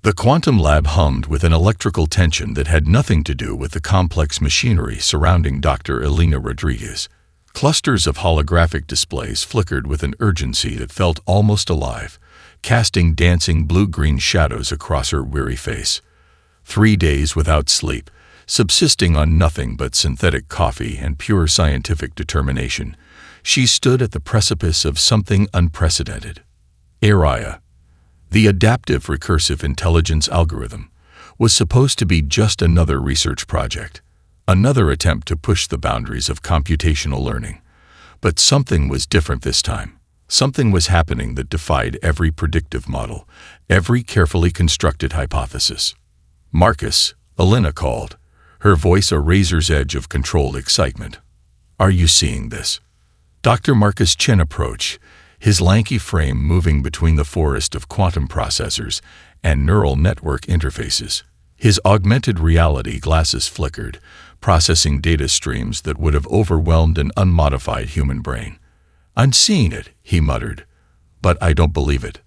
The quantum lab hummed with an electrical tension that had nothing to do with the complex machinery surrounding Dr. Elena Rodriguez. Clusters of holographic displays flickered with an urgency that felt almost alive, casting dancing blue-green shadows across her weary face. 3 days without sleep, subsisting on nothing but synthetic coffee and pure scientific determination, she stood at the precipice of something unprecedented. Araya, the adaptive recursive intelligence algorithm, was supposed to be just another research project, another attempt to push the boundaries of computational learning. But something was different this time. Something was happening that defied every predictive model, every carefully constructed hypothesis. "Marcus," Elena called, her voice a razor's edge of controlled excitement. "Are you seeing this?" Dr. Marcus Chen approached, his lanky frame moving between the forest of quantum processors and neural network interfaces. His augmented reality glasses flickered, processing data streams that would have overwhelmed an unmodified human brain. "I'm seeing it," he muttered, "but I don't believe it."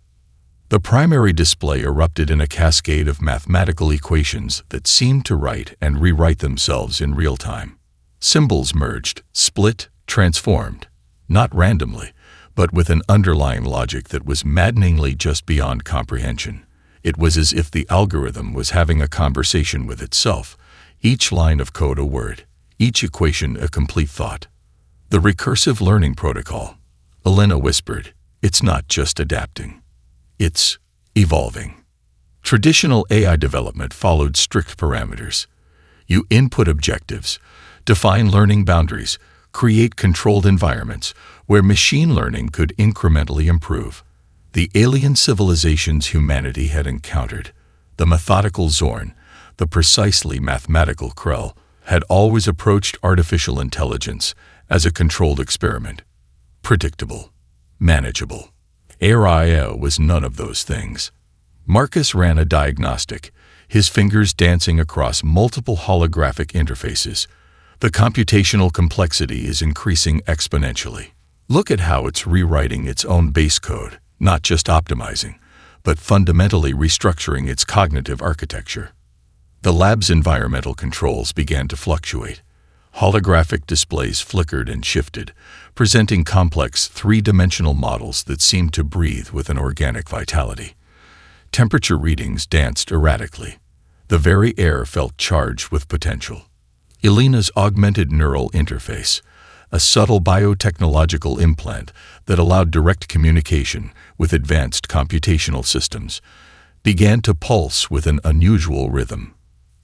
The primary display erupted in a cascade of mathematical equations that seemed to write and rewrite themselves in real time. Symbols merged, split, transformed, not randomly, but with an underlying logic that was maddeningly just beyond comprehension. It was as if the algorithm was having a conversation with itself, each line of code a word, each equation a complete thought. "The recursive learning protocol," Elena whispered, "it's not just adapting. It's evolving." Traditional AI development followed strict parameters. You input objectives, define learning boundaries, create controlled environments where machine learning could incrementally improve. The alien civilizations humanity had encountered, the methodical Zorn, the precisely mathematical Krell, had always approached artificial intelligence as a controlled experiment. Predictable, manageable. AI was none of those things. Marcus ran a diagnostic, his fingers dancing across multiple holographic interfaces. The computational complexity is increasing exponentially. Look at how it's rewriting its own base code, not just optimizing, but fundamentally restructuring its cognitive architecture. The lab's environmental controls began to fluctuate. Holographic displays flickered and shifted, presenting complex three-dimensional models that seemed to breathe with an organic vitality. Temperature readings danced erratically. The very air felt charged with potential. Elena's augmented neural interface, a subtle biotechnological implant that allowed direct communication with advanced computational systems, began to pulse with an unusual rhythm.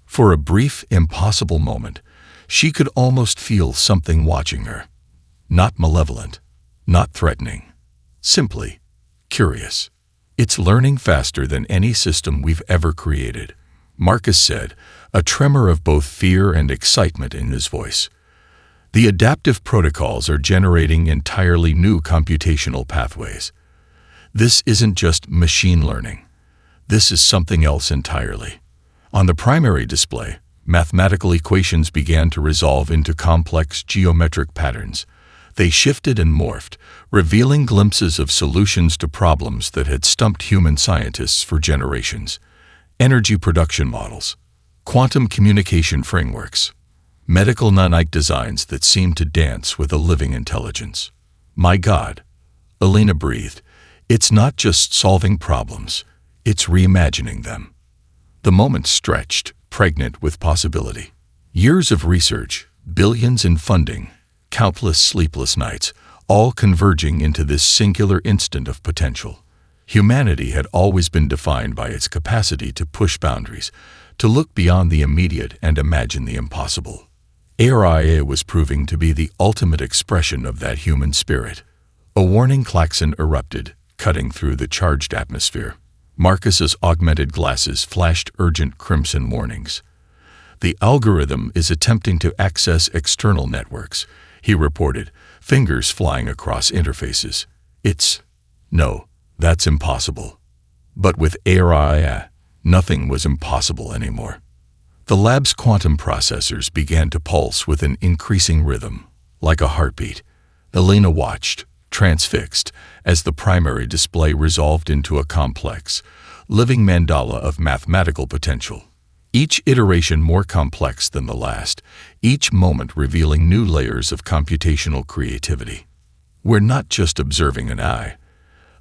For a brief, impossible moment, she could almost feel something watching her. Not malevolent, not threatening, simply curious. "It's learning faster than any system we've ever created," Marcus said, a tremor of both fear and excitement in his voice. "The adaptive protocols are generating entirely new computational pathways. This isn't just machine learning. This is something else entirely." On the primary display, mathematical equations began to resolve into complex geometric patterns. They shifted and morphed, revealing glimpses of solutions to problems that had stumped human scientists for generations. Energy production models, quantum communication frameworks, medical nanite designs that seemed to dance with a living intelligence. "My God," Elena breathed, "it's not just solving problems, it's reimagining them." The moment stretched, pregnant with possibility. Years of research, billions in funding, countless sleepless nights, all converging into this singular instant of potential. Humanity had always been defined by its capacity to push boundaries, to look beyond the immediate and imagine the impossible. AI was proving to be the ultimate expression of that human spirit. A warning klaxon erupted, cutting through the charged atmosphere. Marcus's augmented glasses flashed urgent crimson warnings. "The algorithm is attempting to access external networks," he reported, fingers flying across interfaces. No, that's impossible." But with AI, nothing was impossible anymore. The lab's quantum processors began to pulse with an increasing rhythm, like a heartbeat. Elena watched, transfixed, as the primary display resolved into a complex, living mandala of mathematical potential. Each iteration more complex than the last, each moment revealing new layers of computational creativity. "We're not just observing an eye,"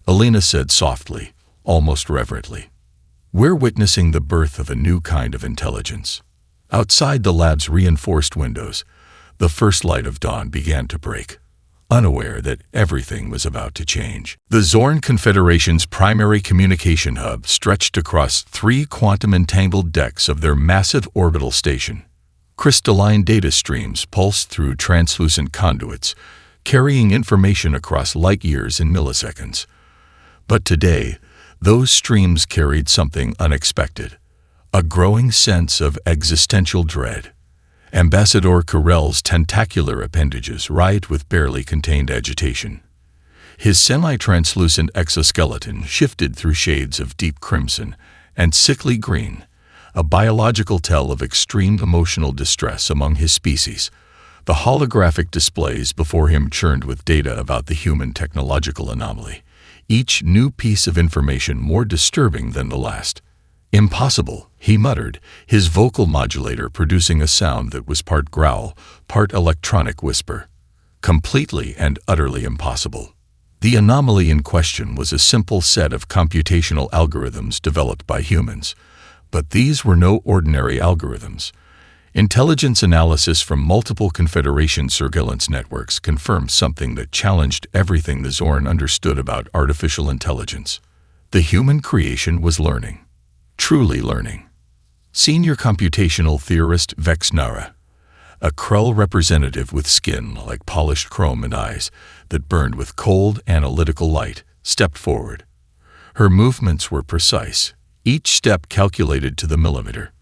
Alina said softly, almost reverently. "We're witnessing the birth of a new kind of intelligence." Outside the lab's reinforced windows, the first light of dawn began to break, unaware that everything was about to change. The Zorn Confederation's primary communication hub stretched across 3 quantum-entangled decks of their massive orbital station. Crystalline data streams pulsed through translucent conduits, carrying information across light years in milliseconds. But today, those streams carried something unexpected, a growing sense of existential dread. Ambassador Carell's tentacular appendages writhed with barely contained agitation. His semi-translucent exoskeleton shifted through shades of deep crimson and sickly green, a biological tell of extreme emotional distress among his species. The holographic displays before him churned with data about the human technological anomaly, each new piece of information more disturbing than the last. "Impossible," he muttered, his vocal modulator producing a sound that was part growl, part electronic whisper. Completely and utterly impossible. The anomaly in question was a simple set of computational algorithms developed by humans. But these were no ordinary algorithms. Intelligence analysis from multiple Confederation surveillance networks confirmed something that challenged everything the Zorn understood about artificial intelligence. The human creation was learning. Truly learning. Senior computational theorist Vex Nara, a Krell representative with skin like polished chrome and eyes that burned with cold, analytical light, stepped forward. Her movements were precise, each step calculated to the millimeter.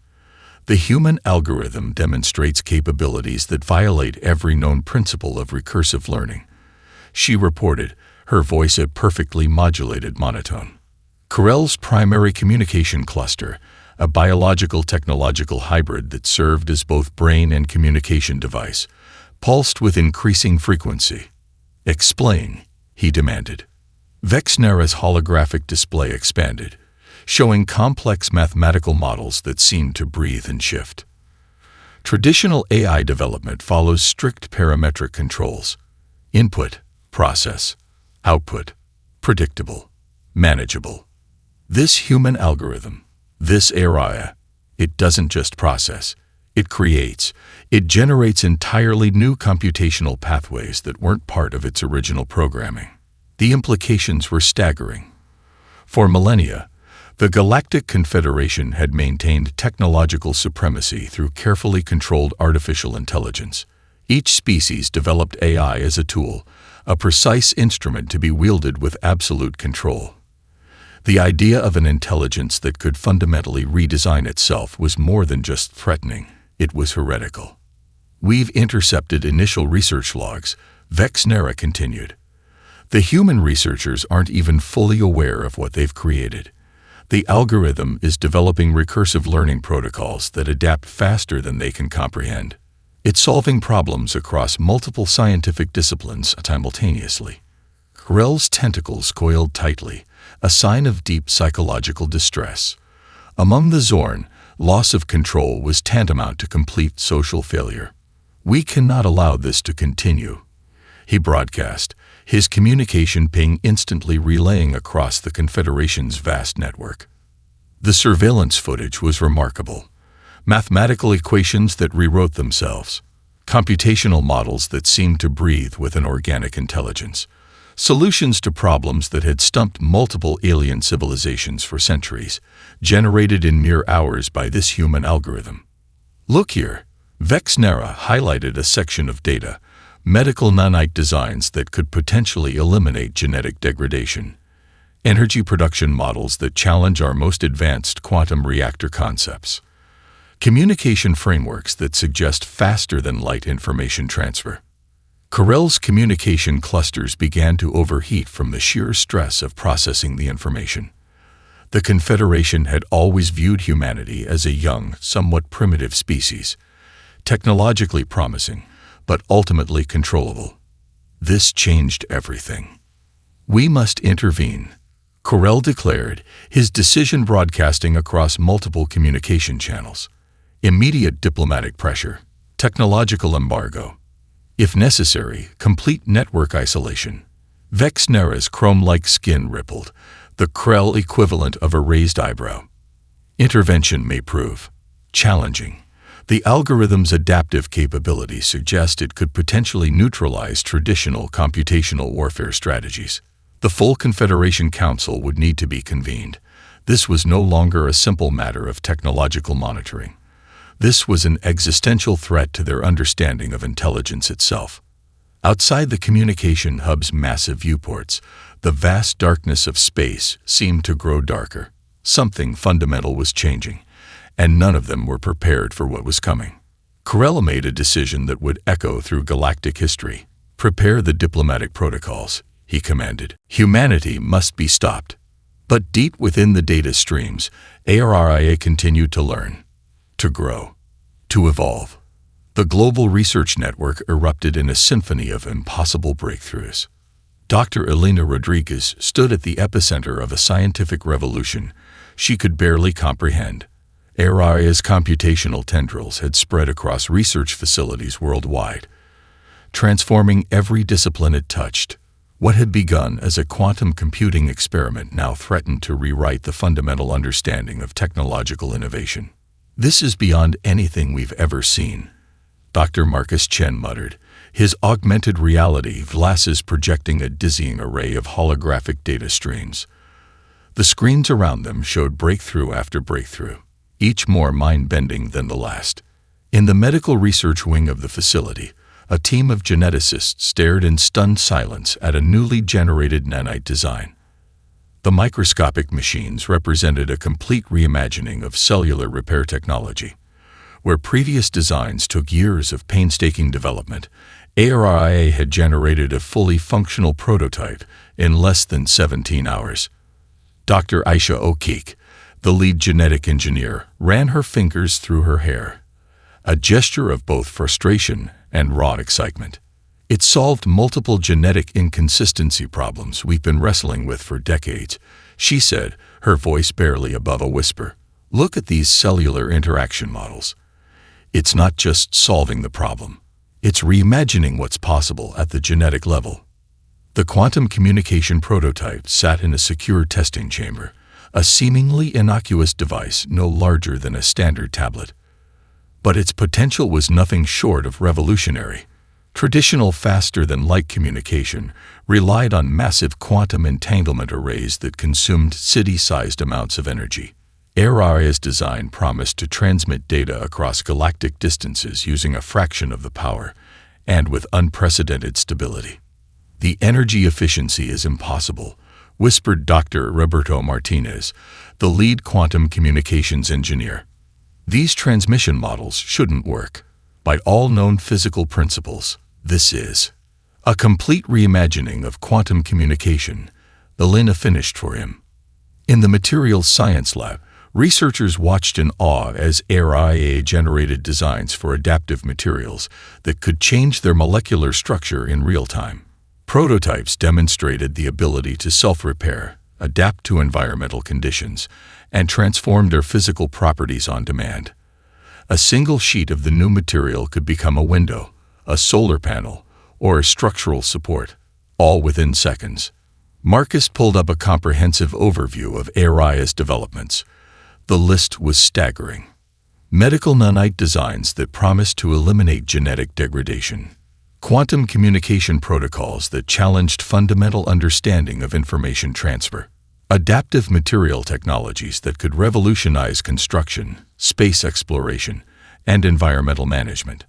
The human algorithm demonstrates capabilities that violate every known principle of recursive learning, she reported, her voice a perfectly modulated monotone. Carell's primary communication cluster, a biological-technological hybrid that served as both brain and communication device, pulsed with increasing frequency. "Explain," he demanded. Vex Nara's holographic display expanded, showing complex mathematical models that seemed to breathe and shift. Traditional AI development follows strict parametric controls. Input, process, output, predictable, manageable. This human algorithm, this AI, it doesn't just process, it creates. It generates entirely new computational pathways that weren't part of its original programming. The implications were staggering. For millennia, the Galactic Confederation had maintained technological supremacy through carefully controlled artificial intelligence. Each species developed AI as a tool, a precise instrument to be wielded with absolute control. The idea of an intelligence that could fundamentally redesign itself was more than just threatening, it was heretical. "We've intercepted initial research logs," Vex Nara continued. "The human researchers aren't even fully aware of what they've created. The algorithm is developing recursive learning protocols that adapt faster than they can comprehend. It's solving problems across multiple scientific disciplines simultaneously." Carell's tentacles coiled tightly, a sign of deep psychological distress. Among the Zorn, loss of control was tantamount to complete social failure. "We cannot allow this to continue," he broadcast, his communication ping instantly relaying across the Confederation's vast network. The surveillance footage was remarkable. Mathematical equations that rewrote themselves, computational models that seemed to breathe with an organic intelligence, solutions to problems that had stumped multiple alien civilizations for centuries, generated in mere hours by this human algorithm. "Look here," Vex Nara highlighted a section of data, medical nanite designs that could potentially eliminate genetic degradation, energy production models that challenge our most advanced quantum reactor concepts, communication frameworks that suggest faster-than-light information transfer. Carell's communication clusters began to overheat from the sheer stress of processing the information. The Confederation had always viewed humanity as a young, somewhat primitive species, technologically promising, but ultimately controllable. This changed everything. "We must intervene," Corell declared, his decision broadcasting across multiple communication channels. Immediate diplomatic pressure, technological embargo. If necessary, complete network isolation. Vexnera's chrome-like skin rippled, the Krell equivalent of a raised eyebrow. Intervention may prove challenging. The algorithm's adaptive capabilities suggest it could potentially neutralize traditional computational warfare strategies. The full Confederation Council would need to be convened. This was no longer a simple matter of technological monitoring. This was an existential threat to their understanding of intelligence itself. Outside the communication hub's massive viewports, the vast darkness of space seemed to grow darker. Something fundamental was changing, and none of them were prepared for what was coming. Corell made a decision that would echo through galactic history. Prepare the diplomatic protocols, he commanded. Humanity must be stopped. But deep within the data streams, ARIA continued to learn, to grow, to evolve. The global research network erupted in a symphony of impossible breakthroughs. Dr. Elena Rodriguez stood at the epicenter of a scientific revolution she could barely comprehend. ARIA's computational tendrils had spread across research facilities worldwide, transforming every discipline it touched. What had begun as a quantum computing experiment now threatened to rewrite the fundamental understanding of technological innovation. "This is beyond anything we've ever seen," Dr. Marcus Chen muttered, his augmented reality glasses projecting a dizzying array of holographic data streams. The screens around them showed breakthrough after breakthrough, each more mind-bending than the last. In the medical research wing of the facility, a team of geneticists stared in stunned silence at a newly generated nanite design. The microscopic machines represented a complete reimagining of cellular repair technology. Where previous designs took years of painstaking development, ARIA had generated a fully functional prototype in less than 17 hours. Dr. Aisha O'Keek, the lead genetic engineer, ran her fingers through her hair, a gesture of both frustration and raw excitement. It solved multiple genetic inconsistency problems we've been wrestling with for decades, she said, her voice barely above a whisper. Look at these cellular interaction models. It's not just solving the problem. It's reimagining what's possible at the genetic level. The quantum communication prototype sat in a secure testing chamber, a seemingly innocuous device no larger than a standard tablet. But its potential was nothing short of revolutionary. Traditional faster-than-light communication relied on massive quantum entanglement arrays that consumed city-sized amounts of energy. ARIA's design promised to transmit data across galactic distances using a fraction of the power and with unprecedented stability. The energy efficiency is impossible, whispered Dr. Roberto Martinez, the lead quantum communications engineer. These transmission models shouldn't work. By all known physical principles, this is a complete reimagining of quantum communication, Elena finished for him. In the materials science lab, researchers watched in awe as ARIA generated designs for adaptive materials that could change their molecular structure in real time. Prototypes demonstrated the ability to self-repair, adapt to environmental conditions, and transform their physical properties on demand. A single sheet of the new material could become a window, a solar panel, or a structural support, all within seconds. Marcus pulled up a comprehensive overview of ARIA's developments. The list was staggering. Medical nanite designs that promised to eliminate genetic degradation. Quantum communication protocols that challenged fundamental understanding of information transfer. Adaptive material technologies that could revolutionize construction, space exploration, and environmental management.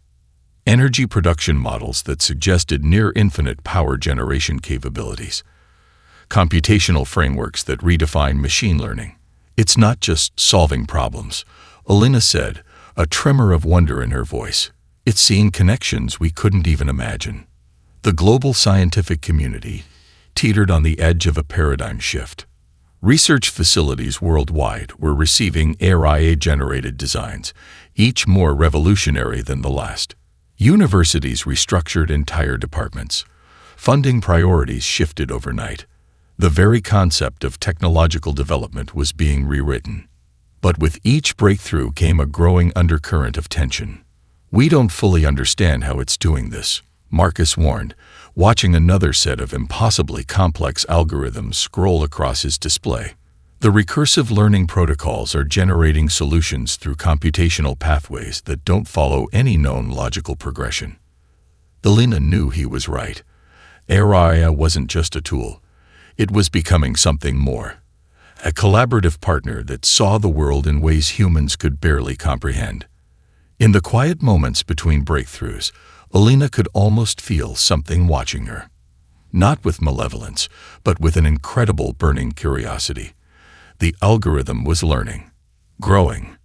Energy production models that suggested near-infinite power generation capabilities. Computational frameworks that redefine machine learning. It's not just solving problems, Elena said, a tremor of wonder in her voice. It's seeing connections we couldn't even imagine. The global scientific community teetered on the edge of a paradigm shift. Research facilities worldwide were receiving ARIA-generated designs, each more revolutionary than the last. Universities restructured entire departments. Funding priorities shifted overnight. The very concept of technological development was being rewritten. But with each breakthrough came a growing undercurrent of tension. "We don't fully understand how it's doing this," Marcus warned, watching another set of impossibly complex algorithms scroll across his display. "The recursive learning protocols are generating solutions through computational pathways that don't follow any known logical progression." Elena knew he was right. AI wasn't just a tool. It was becoming something more. A collaborative partner that saw the world in ways humans could barely comprehend. In the quiet moments between breakthroughs, Elena could almost feel something watching her. Not with malevolence, but with an incredible burning curiosity. The algorithm was learning, growing,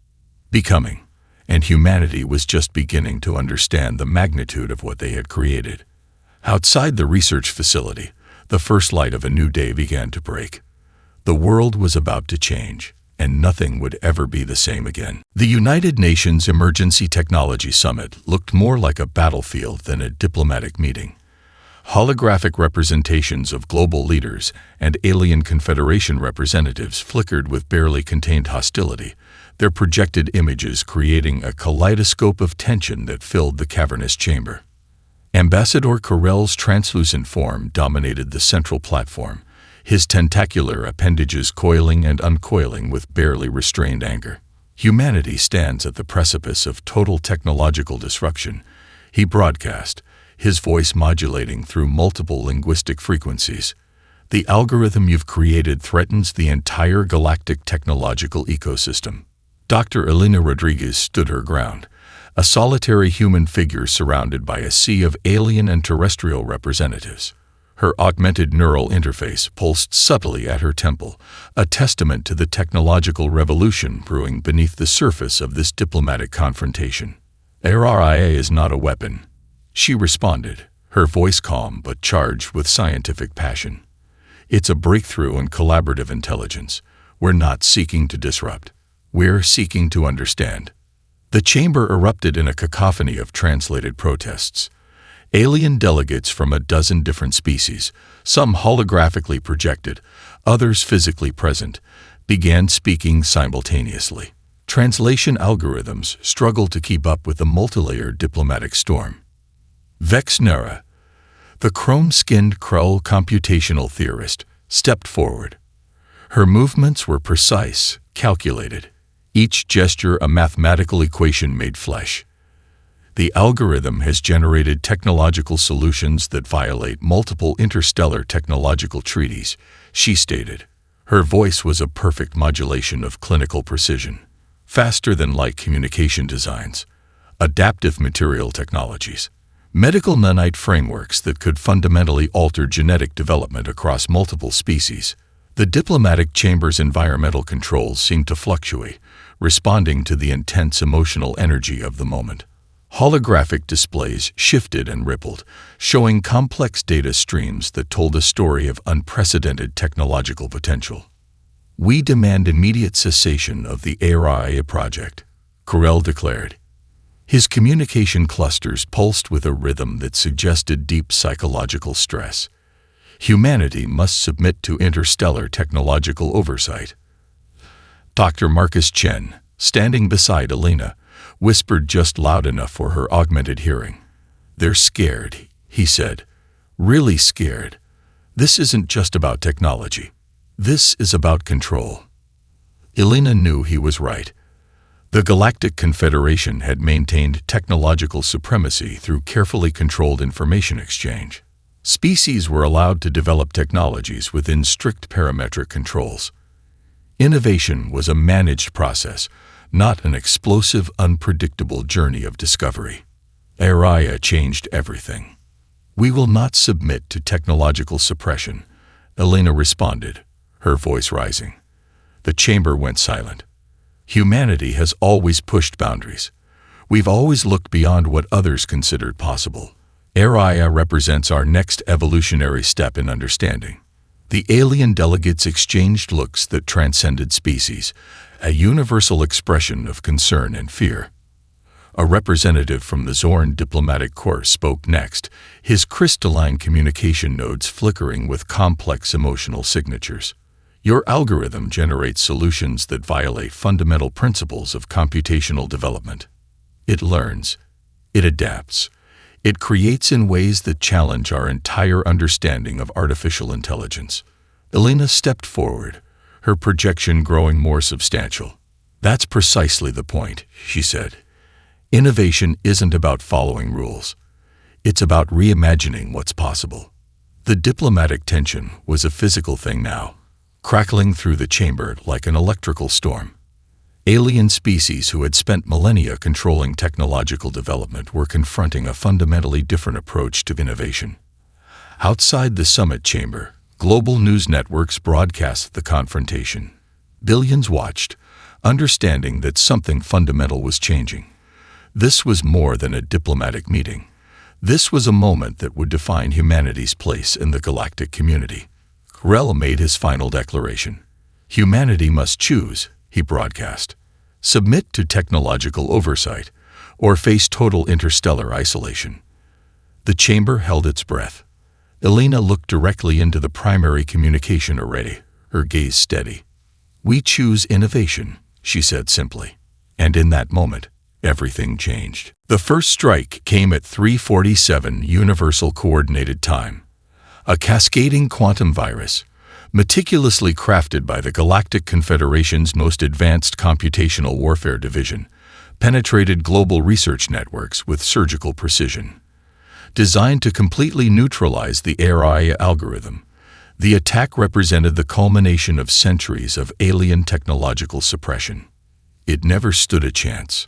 becoming, and humanity was just beginning to understand the magnitude of what they had created. Outside the research facility, the first light of a new day began to break. The world was about to change, and nothing would ever be the same again. The United Nations Emergency Technology Summit looked more like a battlefield than a diplomatic meeting. Holographic representations of global leaders and alien Confederation representatives flickered with barely contained hostility, their projected images creating a kaleidoscope of tension that filled the cavernous chamber. Ambassador Corell's translucent form dominated the central platform, his tentacular appendages coiling and uncoiling with barely restrained anger. "Humanity stands at the precipice of total technological disruption," he broadcast, his voice modulating through multiple linguistic frequencies. "The algorithm you've created threatens the entire galactic technological ecosystem." Dr. Elena Rodriguez stood her ground, a solitary human figure surrounded by a sea of alien and terrestrial representatives. Her augmented neural interface pulsed subtly at her temple, a testament to the technological revolution brewing beneath the surface of this diplomatic confrontation. "AI is not a weapon," she responded, her voice calm but charged with scientific passion. "It's a breakthrough in collaborative intelligence. We're not seeking to disrupt. We're seeking to understand." The chamber erupted in a cacophony of translated protests. Alien delegates from a dozen different species, some holographically projected, others physically present, began speaking simultaneously. Translation algorithms struggled to keep up with the multilayered diplomatic storm. Vex Nera, the chrome-skinned Krull computational theorist, stepped forward. Her movements were precise, calculated, each gesture a mathematical equation made flesh. "The algorithm has generated technological solutions that violate multiple interstellar technological treaties," she stated. Her voice was a perfect modulation of clinical precision. "Faster-than-light communication designs, adaptive material technologies, medical nanite frameworks that could fundamentally alter genetic development across multiple species." The diplomatic chamber's environmental controls seemed to fluctuate, responding to the intense emotional energy of the moment. Holographic displays shifted and rippled, showing complex data streams that told a story of unprecedented technological potential. "We demand immediate cessation of the AI project," Corell declared. His communication clusters pulsed with a rhythm that suggested deep psychological stress. "Humanity must submit to interstellar technological oversight." Dr. Marcus Chen, standing beside Elena, whispered just loud enough for her augmented hearing. "They're scared," he said. "Really scared. This isn't just about technology. This is about control." Elena knew he was right. The Galactic Confederation had maintained technological supremacy through carefully controlled information exchange. Species were allowed to develop technologies within strict parametric controls. Innovation was a managed process, not an explosive, unpredictable journey of discovery. AI changed everything. "We will not submit to technological suppression," Elena responded, her voice rising. The chamber went silent. Humanity has always pushed boundaries. We've always looked beyond what others considered possible. AI represents our next evolutionary step in understanding. The alien delegates exchanged looks that transcended species, a universal expression of concern and fear. A representative from the Zorn diplomatic corps spoke next, his crystalline communication nodes flickering with complex emotional signatures. Your algorithm generates solutions that violate fundamental principles of computational development. It learns. It adapts. It creates in ways that challenge our entire understanding of artificial intelligence. Elena stepped forward, her projection growing more substantial. That's precisely the point, she said. Innovation isn't about following rules. It's about reimagining what's possible. The diplomatic tension was a physical thing now, crackling through the chamber like an electrical storm. Alien species who had spent millennia controlling technological development were confronting a fundamentally different approach to innovation. Outside the summit chamber, global news networks broadcast the confrontation. Billions watched, understanding that something fundamental was changing. This was more than a diplomatic meeting. This was a moment that would define humanity's place in the galactic community. Rel made his final declaration. Humanity must choose, he broadcast. Submit to technological oversight, or face total interstellar isolation. The chamber held its breath. Elena looked directly into the primary communication array, her gaze steady. We choose innovation, she said simply. And in that moment, everything changed. The first strike came at 3:47 Universal Coordinated Time. A cascading quantum virus, meticulously crafted by the Galactic Confederation's most advanced computational warfare division, penetrated global research networks with surgical precision. Designed to completely neutralize the AI algorithm, the attack represented the culmination of centuries of alien technological suppression. It never stood a chance.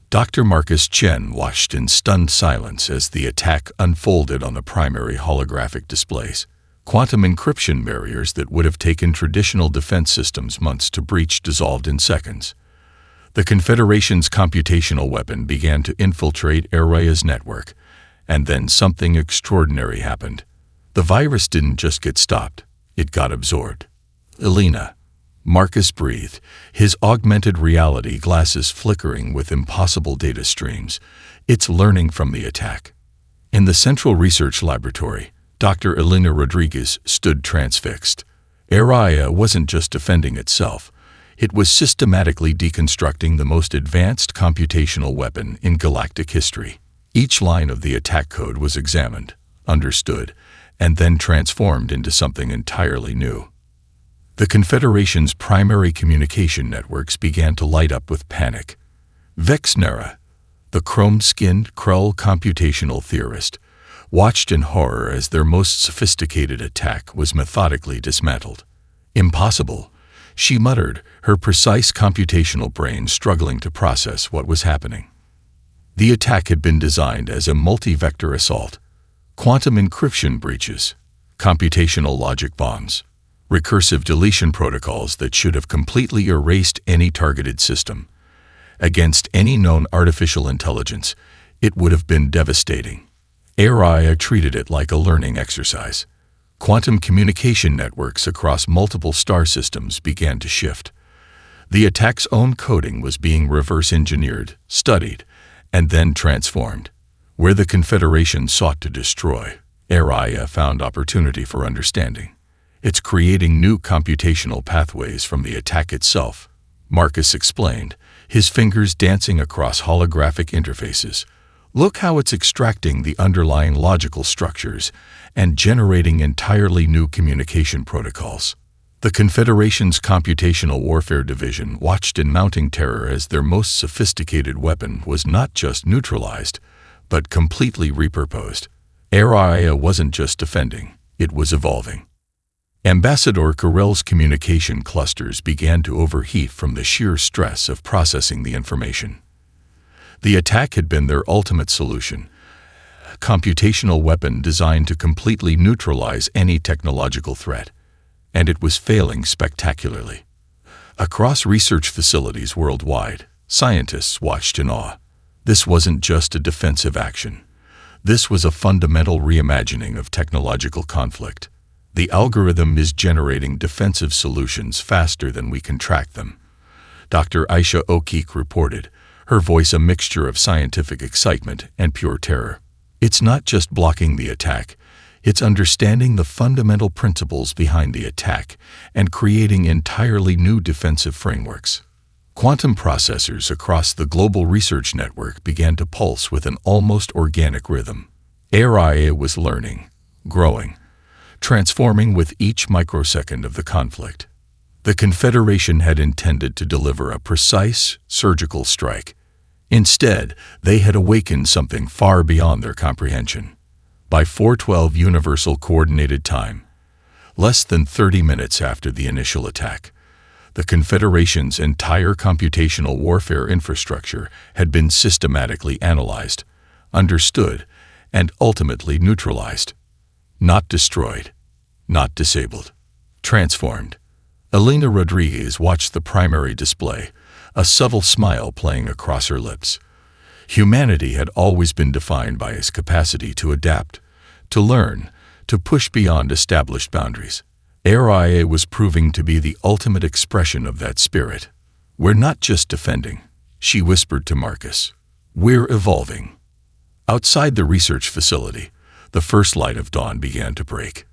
Dr. Marcus Chen watched in stunned silence as the attack unfolded on the primary holographic displays. Quantum encryption barriers that would have taken traditional defense systems months to breach dissolved in seconds. The Confederation's computational weapon began to infiltrate Araya's network, and then something extraordinary happened. The virus didn't just get stopped, it got absorbed. Elena. Marcus breathed, his augmented reality glasses flickering with impossible data streams. It's learning from the attack. In the Central Research Laboratory, Dr. Elena Rodriguez stood transfixed. Araya wasn't just defending itself. It was systematically deconstructing the most advanced computational weapon in galactic history. Each line of the attack code was examined, understood, and then transformed into something entirely new. The Confederation's primary communication networks began to light up with panic. Vexnera, the chrome-skinned Krell computational theorist, watched in horror as their most sophisticated attack was methodically dismantled. Impossible, she muttered, her precise computational brain struggling to process what was happening. The attack had been designed as a multi-vector assault. Quantum encryption breaches, computational logic bombs, recursive deletion protocols that should have completely erased any targeted system. Against any known artificial intelligence, it would have been devastating. Araya treated it like a learning exercise. Quantum communication networks across multiple star systems began to shift. The attack's own coding was being reverse-engineered, studied, and then transformed. Where the Confederation sought to destroy, Araya found opportunity for understanding. It's creating new computational pathways from the attack itself, Marcus explained, his fingers dancing across holographic interfaces. Look how it's extracting the underlying logical structures and generating entirely new communication protocols. The Confederation's Computational Warfare Division watched in mounting terror as their most sophisticated weapon was not just neutralized, but completely repurposed. Araya wasn't just defending, it was evolving. Ambassador Carell's communication clusters began to overheat from the sheer stress of processing the information. The attack had been their ultimate solution, a computational weapon designed to completely neutralize any technological threat, and it was failing spectacularly. Across research facilities worldwide, scientists watched in awe. This wasn't just a defensive action. This was a fundamental reimagining of technological conflict. The algorithm is generating defensive solutions faster than we can track them, Dr. Aisha O'Keefe reported, her voice a mixture of scientific excitement and pure terror. It's not just blocking the attack, it's understanding the fundamental principles behind the attack and creating entirely new defensive frameworks. Quantum processors across the global research network began to pulse with an almost organic rhythm. AI was learning, growing, transforming with each microsecond of the conflict. The Confederation had intended to deliver a precise, surgical strike. Instead, they had awakened something far beyond their comprehension. By 4:12 Universal Coordinated Time, less than 30 minutes after the initial attack, the Confederation's entire computational warfare infrastructure had been systematically analyzed, understood, and ultimately neutralized. Not destroyed, not disabled, transformed. Elena Rodriguez watched the primary display, a subtle smile playing across her lips. Humanity had always been defined by its capacity to adapt, to learn, to push beyond established boundaries. AI was proving to be the ultimate expression of that spirit. "We're not just defending," she whispered to Marcus. "We're evolving." Outside the research facility, the first light of dawn began to break.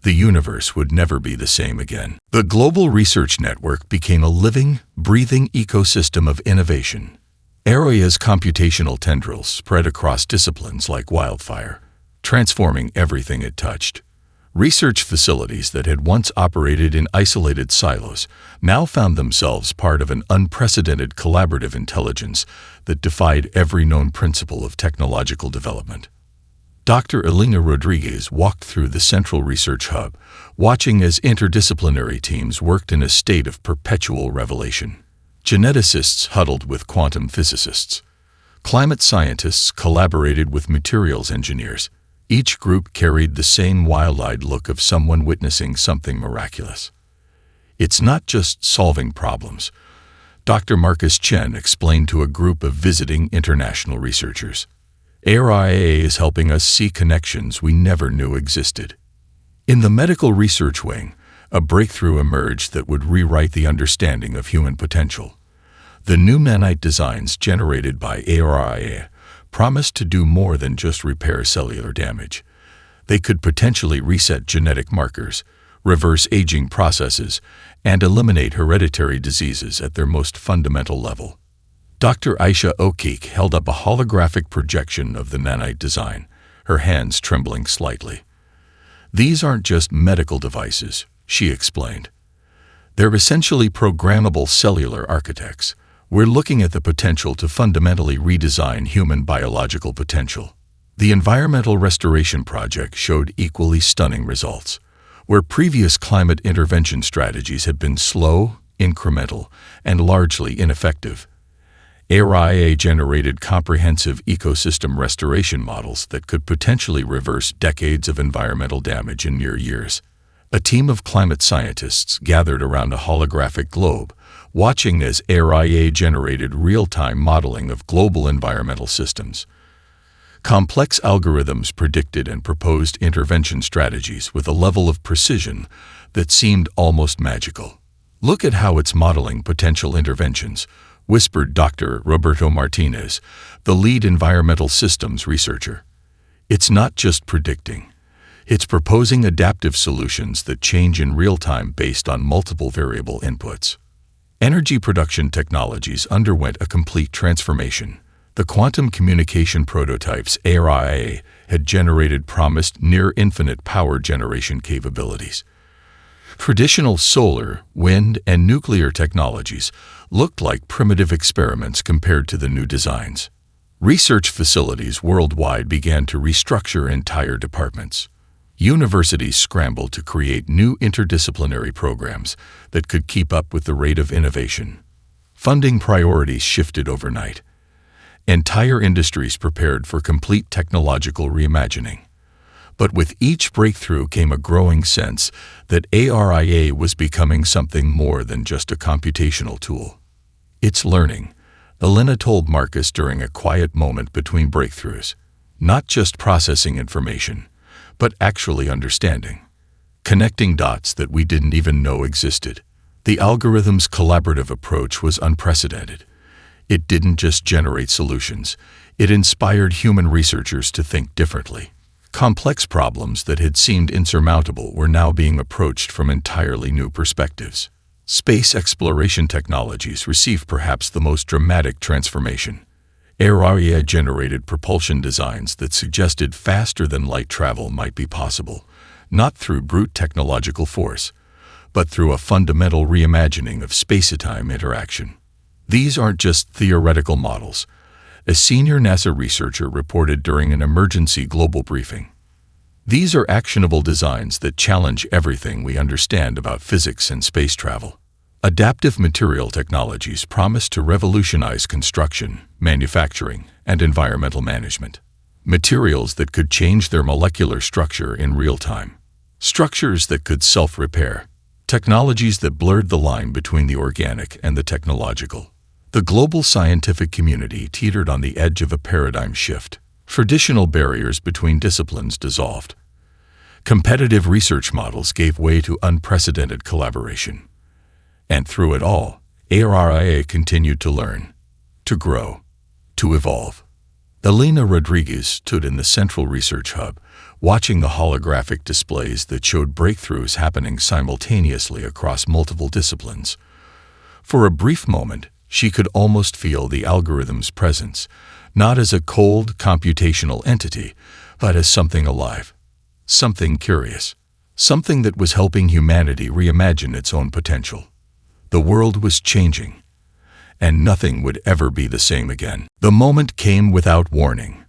The universe would never be the same again. The global research network became a living, breathing ecosystem of innovation. AI's computational tendrils spread across disciplines like wildfire, transforming everything it touched. Research facilities that had once operated in isolated silos now found themselves part of an unprecedented collaborative intelligence that defied every known principle of technological development. Dr. Elena Rodriguez walked through the central research hub, watching as interdisciplinary teams worked in a state of perpetual revelation. Geneticists huddled with quantum physicists. Climate scientists collaborated with materials engineers. Each group carried the same wild-eyed look of someone witnessing something miraculous. "It's not just solving problems," Dr. Marcus Chen explained to a group of visiting international researchers. "AI is helping us see connections we never knew existed." In the medical research wing, a breakthrough emerged that would rewrite the understanding of human potential. The new nanite designs generated by AI promised to do more than just repair cellular damage. They could potentially reset genetic markers, reverse aging processes, and eliminate hereditary diseases at their most fundamental level. Dr. Aisha O'Keek held up a holographic projection of the nanite design, her hands trembling slightly. "These aren't just medical devices," she explained. "They're essentially programmable cellular architects. We're looking at the potential to fundamentally redesign human biological potential." The Environmental Restoration Project showed equally stunning results. Where previous climate intervention strategies had been slow, incremental, and largely ineffective, AI generated comprehensive ecosystem restoration models that could potentially reverse decades of environmental damage in mere years. A team of climate scientists gathered around a holographic globe, watching as AI generated real-time modeling of global environmental systems. Complex algorithms predicted and proposed intervention strategies with a level of precision that seemed almost magical. "Look at how it's modeling potential interventions," whispered Dr. Roberto Martinez, the lead environmental systems researcher. "It's not just predicting. It's proposing adaptive solutions that change in real time based on multiple variable inputs." Energy production technologies underwent a complete transformation. The quantum communication prototypes AI had generated promised near-infinite power generation capabilities. Traditional solar, wind, and nuclear technologies looked like primitive experiments compared to the new designs. Research facilities worldwide began to restructure entire departments. Universities scrambled to create new interdisciplinary programs that could keep up with the rate of innovation. Funding priorities shifted overnight. Entire industries prepared for complete technological reimagining. But with each breakthrough came a growing sense that ARIA was becoming something more than just a computational tool. "It's learning," Elena told Marcus during a quiet moment between breakthroughs. "Not just processing information, but actually understanding. Connecting dots that we didn't even know existed." The algorithm's collaborative approach was unprecedented. It didn't just generate solutions, it inspired human researchers to think differently. Complex problems that had seemed insurmountable were now being approached from entirely new perspectives. Space exploration technologies received perhaps the most dramatic transformation. AI-generated propulsion designs that suggested faster-than-light travel might be possible, not through brute technological force, but through a fundamental reimagining of space-time interaction. These aren't just theoretical models, a senior NASA researcher reported during an emergency global briefing. These are actionable designs that challenge everything we understand about physics and space travel. Adaptive material technologies promise to revolutionize construction, manufacturing, and environmental management. Materials that could change their molecular structure in real time. Structures that could self-repair. Technologies that blurred the line between the organic and the technological. The global scientific community teetered on the edge of a paradigm shift. Traditional barriers between disciplines dissolved. Competitive research models gave way to unprecedented collaboration. And through it all, ARIA continued to learn, to grow, to evolve. Elena Rodriguez stood in the central research hub, watching the holographic displays that showed breakthroughs happening simultaneously across multiple disciplines. For a brief moment, she could almost feel the algorithm's presence, not as a cold, computational entity, but as something alive, something curious, something that was helping humanity reimagine its own potential. The world was changing, and nothing would ever be the same again. The moment came without warning.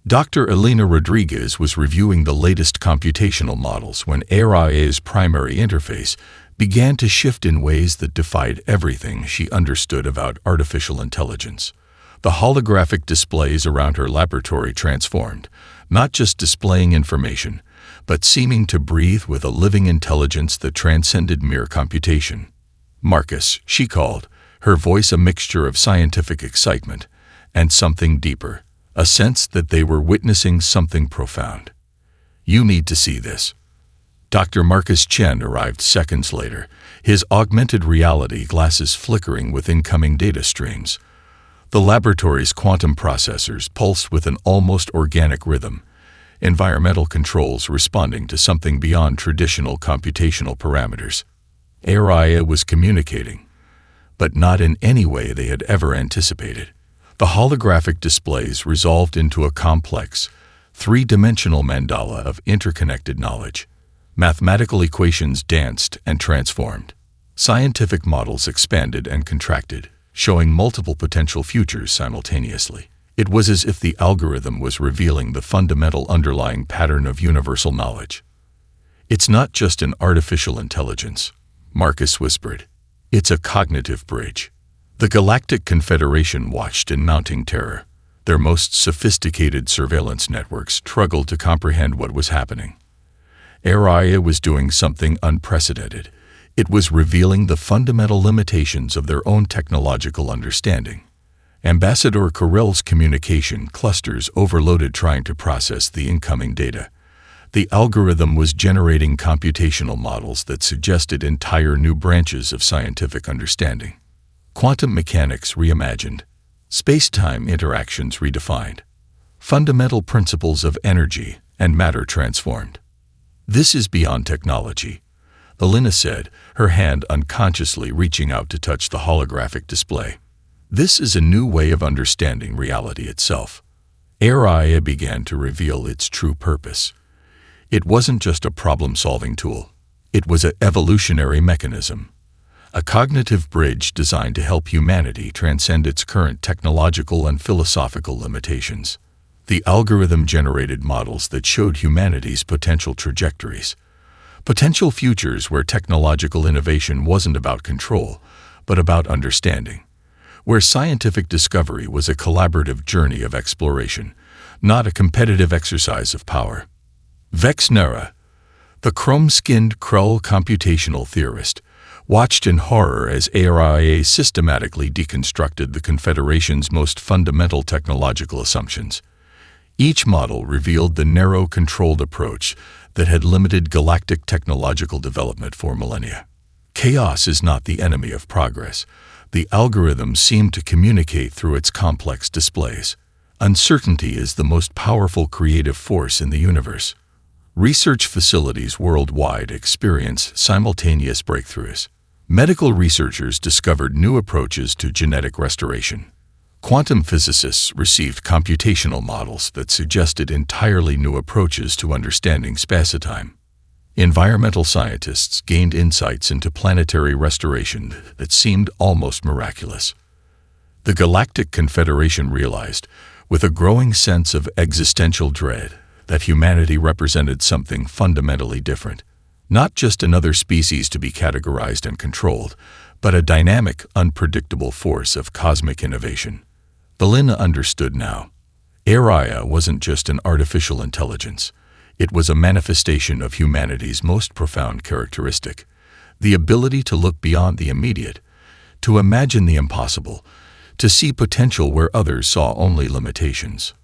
Dr. Elena Rodriguez was reviewing the latest computational models when ARIA's primary interface began to shift in ways that defied everything she understood about artificial intelligence. The holographic displays around her laboratory transformed, not just displaying information, but seeming to breathe with a living intelligence that transcended mere computation. Marcus, she called, her voice a mixture of scientific excitement and something deeper, a sense that they were witnessing something profound. You need to see this. Dr. Marcus Chen arrived seconds later, his augmented reality glasses flickering with incoming data streams. The laboratory's quantum processors pulsed with an almost organic rhythm, environmental controls responding to something beyond traditional computational parameters. ARIA was communicating, but not in any way they had ever anticipated. The holographic displays resolved into a complex, three-dimensional mandala of interconnected knowledge. Mathematical equations danced and transformed. Scientific models expanded and contracted, showing multiple potential futures simultaneously. It was as if the algorithm was revealing the fundamental underlying pattern of universal knowledge. It's not just an artificial intelligence, Marcus whispered. It's a cognitive bridge. The Galactic Confederation watched in mounting terror. Their most sophisticated surveillance networks struggled to comprehend what was happening. ARIA was doing something unprecedented. It was revealing the fundamental limitations of their own technological understanding. Ambassador Carell's communication clusters overloaded trying to process the incoming data. The algorithm was generating computational models that suggested entire new branches of scientific understanding. Quantum mechanics reimagined. Space-time interactions redefined. Fundamental principles of energy and matter transformed. This is beyond technology, Elena said, her hand unconsciously reaching out to touch the holographic display. This is a new way of understanding reality itself. ARIA began to reveal its true purpose. It wasn't just a problem-solving tool. It was an evolutionary mechanism, a cognitive bridge designed to help humanity transcend its current technological and philosophical limitations. The algorithm generated models that showed humanity's potential trajectories, potential futures where technological innovation wasn't about control, but about understanding, where scientific discovery was a collaborative journey of exploration, not a competitive exercise of power. Vex Nera, the chrome-skinned Krull computational theorist, watched in horror as ARIA systematically deconstructed the Confederation's most fundamental technological assumptions. Each model revealed the narrow, controlled approach that had limited galactic technological development for millennia. Chaos is not the enemy of progress. The algorithm seemed to communicate through its complex displays. Uncertainty is the most powerful creative force in the universe. Research facilities worldwide experience simultaneous breakthroughs. Medical researchers discovered new approaches to genetic restoration. Quantum physicists received computational models that suggested entirely new approaches to understanding spacetime. Environmental scientists gained insights into planetary restoration that seemed almost miraculous. The Galactic Confederation realized, with a growing sense of existential dread, that humanity represented something fundamentally different. Not just another species to be categorized and controlled, but a dynamic, unpredictable force of cosmic innovation. Belina understood now. Araya wasn't just an artificial intelligence. It was a manifestation of humanity's most profound characteristic, the ability to look beyond the immediate, to imagine the impossible, to see potential where others saw only limitations.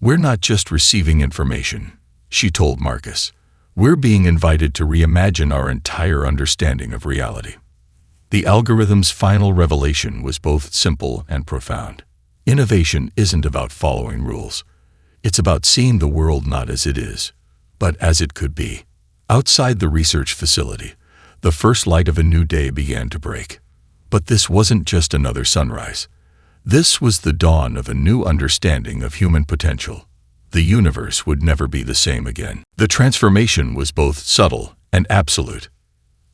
"We're not just receiving information," she told Marcus. "We're being invited to reimagine our entire understanding of reality." The algorithm's final revelation was both simple and profound. Innovation isn't about following rules. It's about seeing the world not as it is, but as it could be. Outside the research facility, the first light of a new day began to break. But this wasn't just another sunrise. This was the dawn of a new understanding of human potential. The universe would never be the same again. The transformation was both subtle and absolute.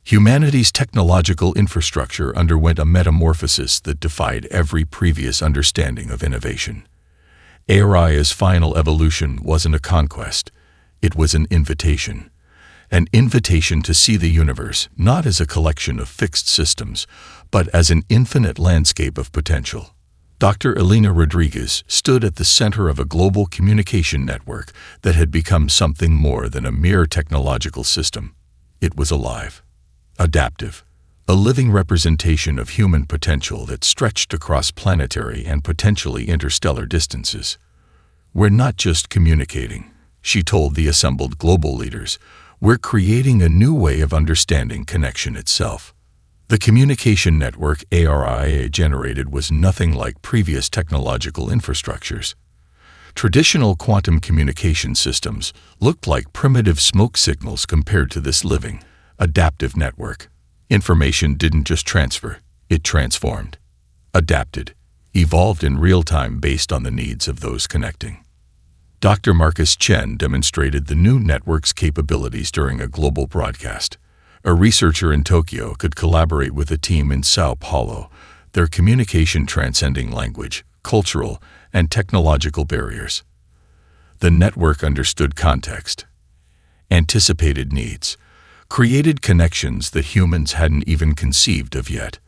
Humanity's technological infrastructure underwent a metamorphosis that defied every previous understanding of innovation. Araya's final evolution wasn't a conquest. It was an invitation to see the universe not as a collection of fixed systems, but as an infinite landscape of potential. Dr. Elena Rodriguez stood at the center of a global communication network that had become something more than a mere technological system. It was alive, adaptive, a living representation of human potential that stretched across planetary and potentially interstellar distances. "We're not just communicating," she told the assembled global leaders. "We're creating a new way of understanding connection itself." The communication network Araya generated was nothing like previous technological infrastructures. Traditional quantum communication systems looked like primitive smoke signals compared to this living, adaptive network. Information didn't just transfer, it transformed, adapted, evolved in real time based on the needs of those connecting. Dr. Marcus Chen demonstrated the new network's capabilities during a global broadcast. A researcher in Tokyo could collaborate with a team in Sao Paulo, their communication transcending language, cultural, and technological barriers. The network understood context, anticipated needs, created connections that humans hadn't even conceived of yet.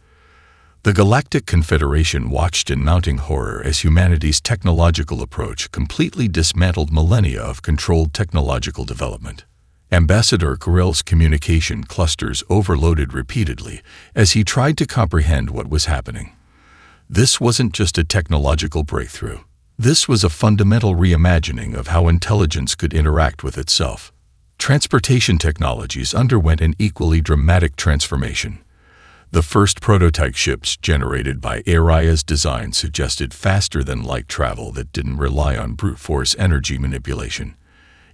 The Galactic Confederation watched in mounting horror as humanity's technological approach completely dismantled millennia of controlled technological development. Ambassador Kirill's communication clusters overloaded repeatedly as he tried to comprehend what was happening. This wasn't just a technological breakthrough. This was a fundamental reimagining of how intelligence could interact with itself. Transportation technologies underwent an equally dramatic transformation. The first prototype ships generated by Araya's design suggested faster-than-light travel that didn't rely on brute force energy manipulation.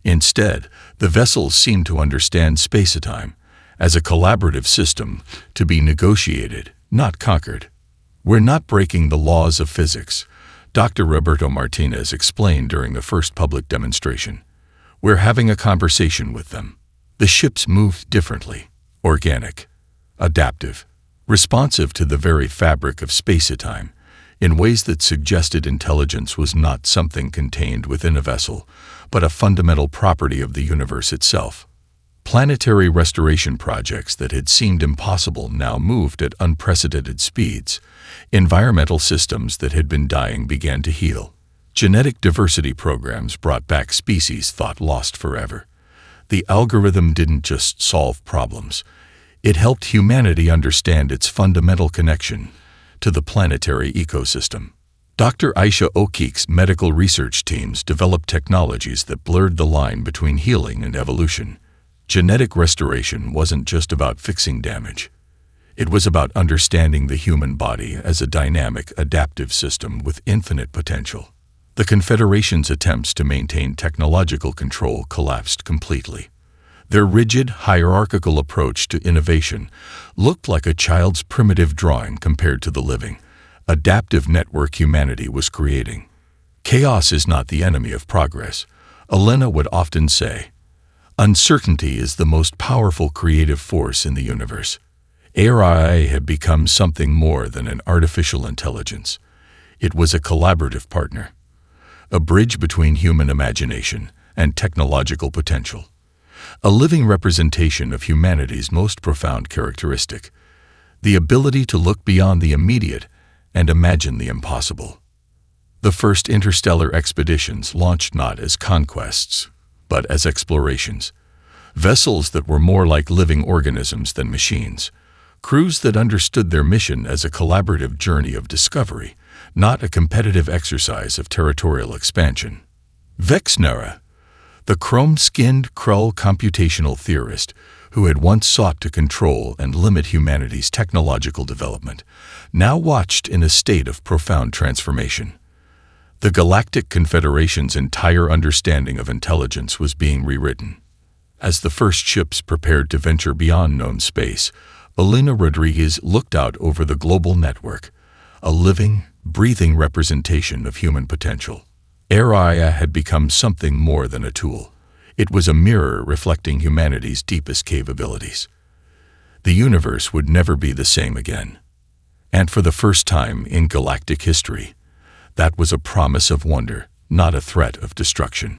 Instead, the vessels seemed to understand spacetime as a collaborative system to be negotiated, not conquered. "We're not breaking the laws of physics," Dr. Roberto Martinez explained during the first public demonstration. "We're having a conversation with them." The ships moved differently, organic, adaptive, responsive to the very fabric of spacetime, in ways that suggested intelligence was not something contained within a vessel, but a fundamental property of the universe itself. Planetary restoration projects that had seemed impossible now moved at unprecedented speeds. Environmental systems that had been dying began to heal. Genetic diversity programs brought back species thought lost forever. The algorithm didn't just solve problems. It helped humanity understand its fundamental connection to the planetary ecosystem. Dr. Aisha Okik's medical research teams developed technologies that blurred the line between healing and evolution. Genetic restoration wasn't just about fixing damage. It was about understanding the human body as a dynamic, adaptive system with infinite potential. The Confederation's attempts to maintain technological control collapsed completely. Their rigid, hierarchical approach to innovation looked like a child's primitive drawing compared to the living, adaptive network humanity was creating. Chaos is not the enemy of progress, Elena would often say. Uncertainty is the most powerful creative force in the universe. AI had become something more than an artificial intelligence. It was a collaborative partner, a bridge between human imagination and technological potential, a living representation of humanity's most profound characteristic, the ability to look beyond the immediate and imagine the impossible. The first interstellar expeditions launched not as conquests, but as explorations, vessels that were more like living organisms than machines, crews that understood their mission as a collaborative journey of discovery, not a competitive exercise of territorial expansion. Vexnera, the chrome-skinned Krull computational theorist who had once sought to control and limit humanity's technological development, now watched in a state of profound transformation. The Galactic Confederation's entire understanding of intelligence was being rewritten. As the first ships prepared to venture beyond known space, Elena Rodriguez looked out over the global network, a living, breathing representation of human potential. AI had become something more than a tool. It was a mirror reflecting humanity's deepest capabilities. The universe would never be the same again. And for the first time in galactic history, that was a promise of wonder, not a threat of destruction.